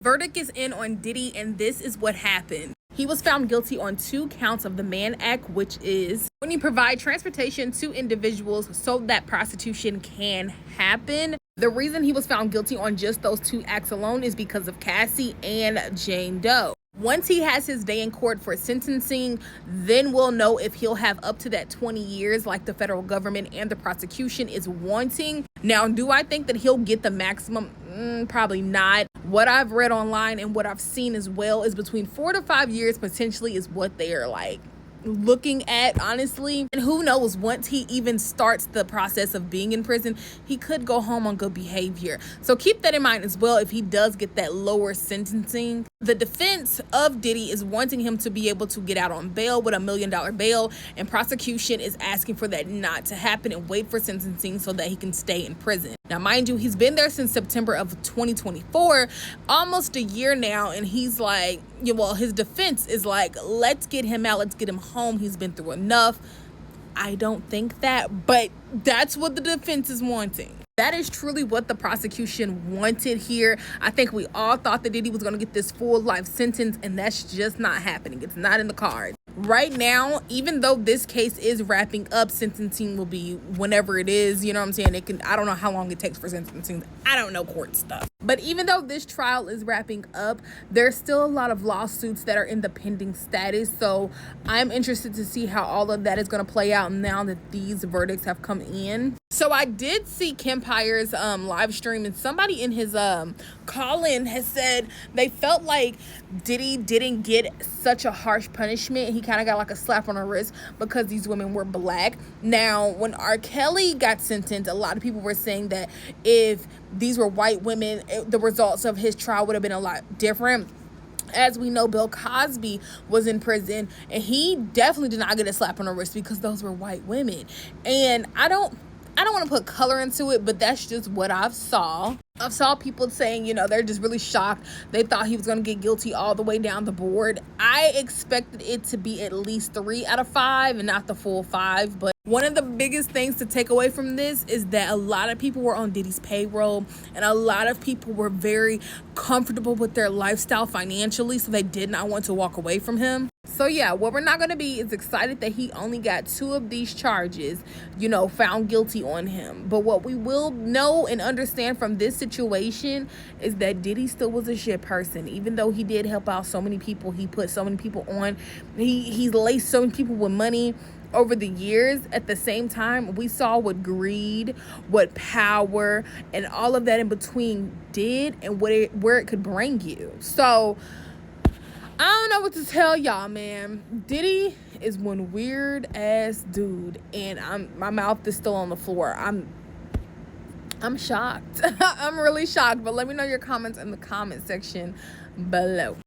Verdict is in on Diddy, and this is what happened. He was found guilty on 2 counts of the Mann Act, which is when you provide transportation to individuals so that prostitution can happen. The reason he was found guilty on just those 2 acts alone is because of Cassie and Jane Doe. Once he has his day in court for sentencing, then we'll know if he'll have up to that 20 years like the federal government and the prosecution is wanting. Now, do I think that he'll get the maximum? Probably not. What I've read online and what I've seen as well is between 4 to 5 years potentially is what they are like looking at, honestly. And who knows, once he even starts the process of being in prison, he could go home on good behavior. So keep that in mind as well if he does get that lower sentencing. The defense of Diddy is wanting him to be able to get out on bail with $1 million bail, and prosecution is asking for that not to happen and wait for sentencing so that he can stay in prison. Now, mind you, he's been there since September of 2024, almost a year now, and he's like, his defense is like, let's get him out, let's get him home, he's been through enough. I don't think that, but that's what the defense is wanting. That is truly what the prosecution wanted here. I think we all thought that Diddy was going to get this full life sentence, and that's just not happening. It's not in the cards. Right now, even though this case is wrapping up, sentencing will be whenever it is, you know what I'm saying? I don't know how long it takes for sentencing. I don't know court stuff. But even though this trial is wrapping up, there's still a lot of lawsuits that are in the pending status. So I'm interested to see how all of that is going to play out now that these verdicts have come in. So I did see Kempire's live stream, and somebody in his call-in has said they felt like Diddy didn't get such a harsh punishment. He kind of got like a slap on the wrist because these women were black. Now, when R. Kelly got sentenced, a lot of people were saying that if these were white women, the results of his trial would have been a lot different. As we know, Bill Cosby was in prison, and he definitely did not get a slap on the wrist because those were white women. And I don't want to put color into it, but that's just what I've saw people saying, they're just really shocked. They thought he was going to get guilty all the way down the board. I expected it to be at least 3 out of 5 and not the full 5. But one of the biggest things to take away from this is that a lot of people were on Diddy's payroll, and a lot of people were very comfortable with their lifestyle financially, so they did not want to walk away from him. So yeah, what we're not going to be is excited that he only got 2 of these charges, found guilty on him. But what we will know and understand from this situation is that Diddy still was a shit person. Even though he did help out so many people, he put so many people on, he's laced so many people with money over the years. At the same time, we saw what greed, what power, and all of that in between did, and where it could bring you. So I don't know what to tell y'all, man. Diddy is one weird ass dude, and my mouth is still on the floor. I'm shocked. I'm really shocked. But let me know your comments in the comment section below.